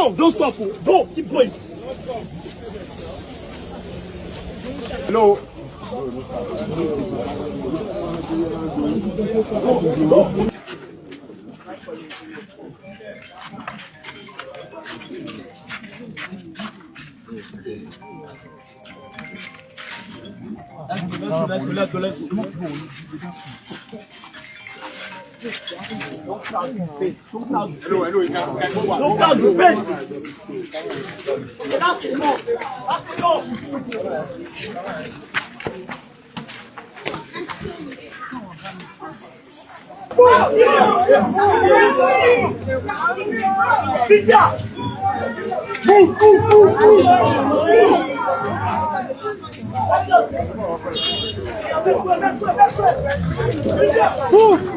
Go, don't stop. Go, keep going. Hello. Hello, you can go on. Don't crowd the space. That's enough. That's enough. Sit down. Move. Move.